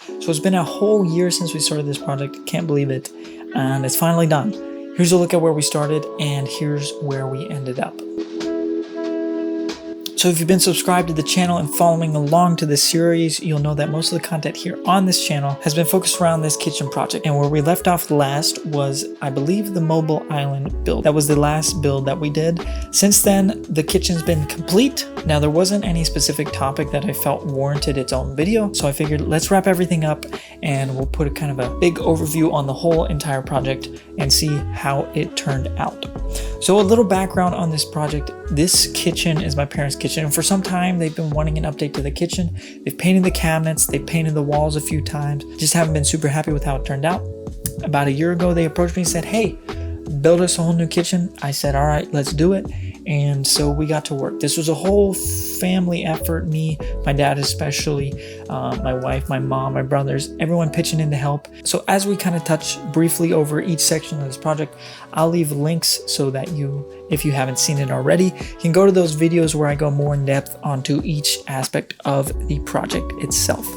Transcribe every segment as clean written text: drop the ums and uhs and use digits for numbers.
So it's been a whole year since we started this project. Can't believe it. And it's finally done. Here's a look at where we started, and here's where we ended up. So if you've been subscribed to the channel and following along to this series, you'll know that most of the content here on this channel has been focused around this kitchen project. And where we left off last was, I believe, the mobile island build. That was the last build that we did. Since then, the kitchen's been complete. Now, there wasn't any specific topic that I felt warranted its own video, so I figured let's wrap everything up and we'll put a kind of a big overview on the whole entire project and see how it turned out. So a little background on this project. This kitchen is my parents' kitchen, and for some time they've been wanting an update to the kitchen. They've painted the cabinets, they've painted the walls a few times, just haven't been super happy with how it turned out. About a year ago, they approached me and said, hey, build us a whole new kitchen. I said, all right, let's do it. And so we got to work. This was a whole family effort. Me, my dad especially, my wife, my mom, my brothers, everyone pitching in to help. So as we kind of touch briefly over each section of this project, I'll leave links so that you, if you haven't seen it already, can go to those videos where I go more in depth onto each aspect of the project itself.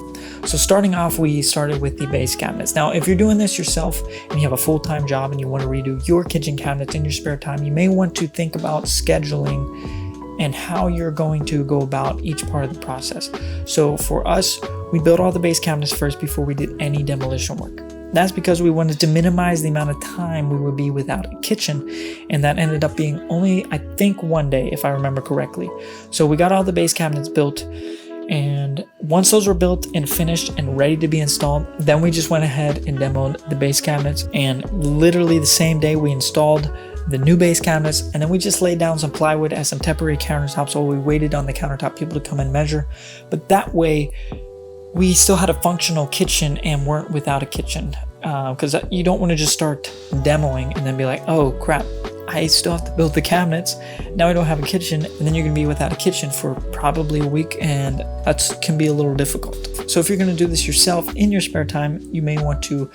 So starting off, we started with the base cabinets. Now, if you're doing this yourself and you have a full-time job and you want to redo your kitchen cabinets in your spare time, you may want to think about scheduling and how you're going to go about each part of the process. So for us, we built all the base cabinets first before we did any demolition work. That's because we wanted to minimize the amount of time we would be without a kitchen, and that ended up being only, I think, one day, if I remember correctly. So we got all the base cabinets built, and once those were built and finished and ready to be installed, then we just went ahead and demoed the base cabinets. And literally the same day we installed the new base cabinets, and then we just laid down some plywood as some temporary countertops while we waited on the countertop people to come and measure. But that way we still had a functional kitchen and weren't without a kitchen, because you don't want to just start demoing and then be like, oh crap, I still have to build the cabinets. Now I don't have a kitchen, and then you're gonna be without a kitchen for probably a week, and that can be a little difficult. So if you're gonna do this yourself in your spare time, you may want to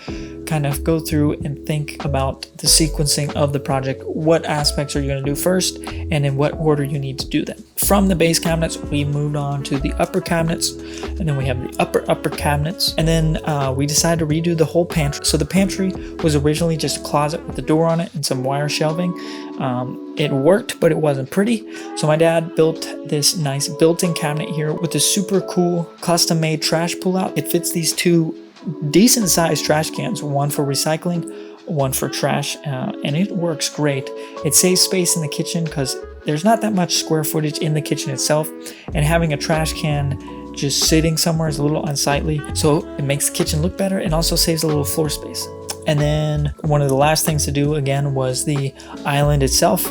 kind of go through and think about the sequencing of the project. What aspects are you gonna do first, and in what order you need to do them. From the base cabinets, we moved on to the upper cabinets, and then we have the upper cabinets, and then we decided to redo the whole pantry. So the pantry was originally just a closet with a door on it and some wire shelving. It worked, but it wasn't pretty. So my dad built this nice built-in cabinet here with a super cool custom-made trash pull-out. It fits these two decent-sized trash cans, one for recycling, one for trash, and it works great. It saves space in the kitchen because there's not that much square footage in the kitchen itself, and having a trash can just sitting somewhere is a little unsightly. So it makes the kitchen look better and also saves a little floor space. And then one of the last things to do again was the island itself.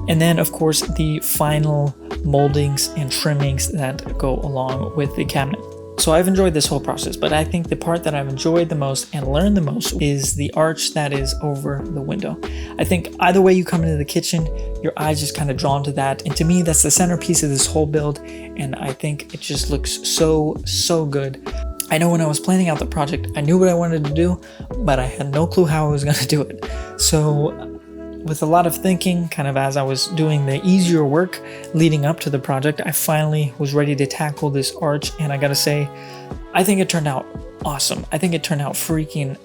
And then of course the final moldings and trimmings that go along with the cabinet. So I've enjoyed this whole process, but I think the part that I've enjoyed the most and learned the most is the arch that is over the window. I think either way you come into the kitchen, your eye's just kind of drawn to that. And to me, that's the centerpiece of this whole build. And I think it just looks so good. I know when I was planning out the project, I knew what I wanted to do, but I had no clue how I was going to do it. So with a lot of thinking, kind of as I was doing the easier work leading up to the project, I finally was ready to tackle this arch. And I gotta say, I think it turned out awesome. I think it turned out freaking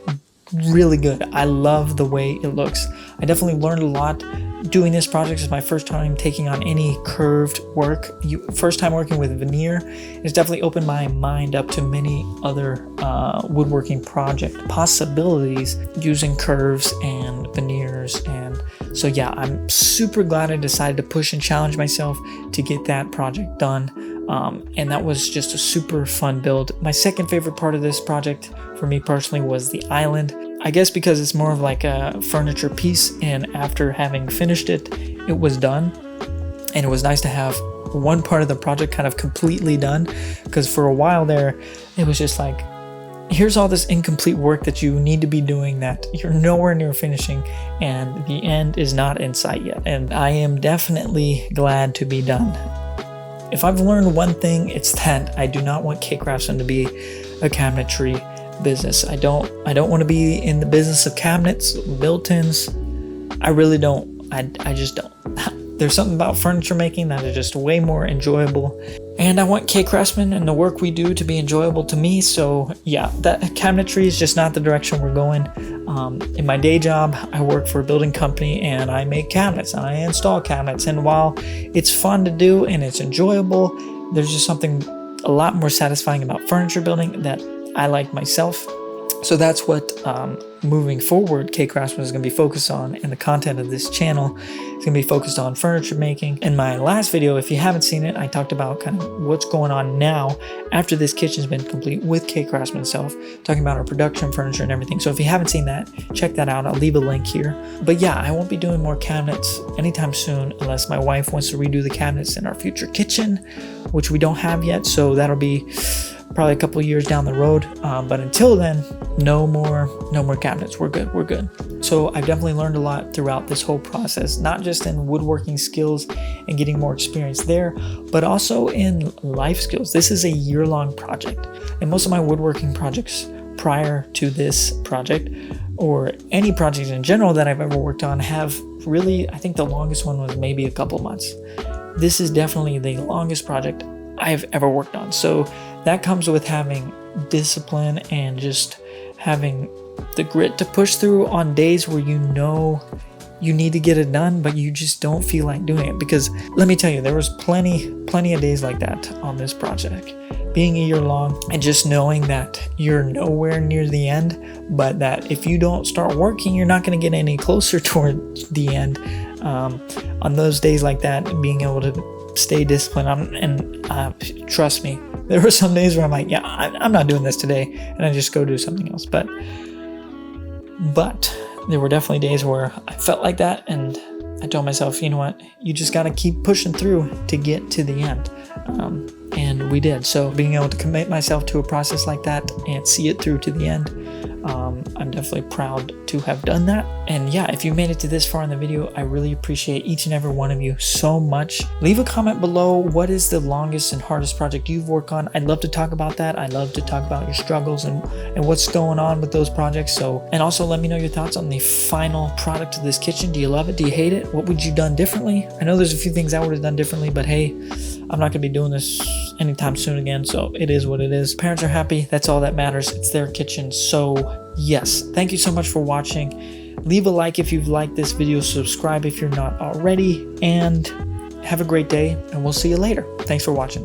really good. I love the way it looks. I definitely learned a lot. Doing this project is my first time taking on any curved work. First time working with veneer. It's definitely opened my mind up to many other woodworking project possibilities using curves and veneers. And so yeah, I'm super glad I decided to push and challenge myself to get that project done. And that was just a super fun build. My second favorite part of this project for me personally was the island. I guess because it's more of like a furniture piece, and after having finished it, it was done. And it was nice to have one part of the project kind of completely done, because for a while there, it was just like, here's all this incomplete work that you need to be doing that you're nowhere near finishing, and the end is not in sight yet. And I am definitely glad to be done. If I've learned one thing, it's that I do not want K Craftsman to be a cabinetry business. I don't want to be in the business of cabinets, built-ins. I really don't. I just don't. There's something about furniture making that is just way more enjoyable. And I want K-Craftsman and the work we do to be enjoyable to me. So yeah, that cabinetry is just not the direction we're going. In my day job, I work for a building company and I make cabinets and I install cabinets. And while it's fun to do and it's enjoyable, there's just something a lot more satisfying about furniture building that I like myself. So that's what moving forward K-Craftsman is going to be focused on, and the content of this channel is going to be focused on furniture making. In my last video, if you haven't seen it, I talked about kind of what's going on now after this kitchen's been complete with K-Craftsman itself, talking about our production furniture and everything. So if you haven't seen that, check that out. I'll leave a link here. But yeah, I won't be doing more cabinets anytime soon unless my wife wants to redo the cabinets in our future kitchen, which we don't have yet. So that'll be probably a couple of years down the road, but until then, no more cabinets. We're good. So I've definitely learned a lot throughout this whole process, not just in woodworking skills and getting more experience there, but also in life skills. This is a year-long project, and most of my woodworking projects prior to this project, or any projects in general that I've ever worked on, have really, I think the longest one was maybe a couple months. This is definitely the longest project I've ever worked on. So that comes with having discipline and just having the grit to push through on days where you know you need to get it done, but you just don't feel like doing it. Because let me tell you, there was plenty of days like that on this project. Being a year long and just knowing that you're nowhere near the end, but that if you don't start working, you're not going to get any closer toward the end. On those days like that, being able to stay disciplined, and trust me, there were some days where I'm like, yeah, I'm not doing this today, and I just go do something else. But there were definitely days where I felt like that, and I told myself, you know what, you just got to keep pushing through to get to the end. And we did. So being able to commit myself to a process like that and see it through to the end, I'm definitely proud to have done that. And yeah, if you made it to this far in the video, I really appreciate each and every one of you so much. Leave a comment below. What is the longest and hardest project you've worked on? I'd love to talk about that. I'd love to talk about your struggles and what's going on with those projects. So, and also let me know your thoughts on the final product of this kitchen. Do you love it? Do you hate it? What would you done differently? I know there's a few things I would have done differently, but hey, I'm not going to be doing this anytime soon again, so it is what it is. Parents are happy. That's all that matters. It's their kitchen. So yes, thank you so much for watching. Leave a like if you've liked this video, subscribe if you're not already, and have a great day, and we'll see you later. Thanks for watching.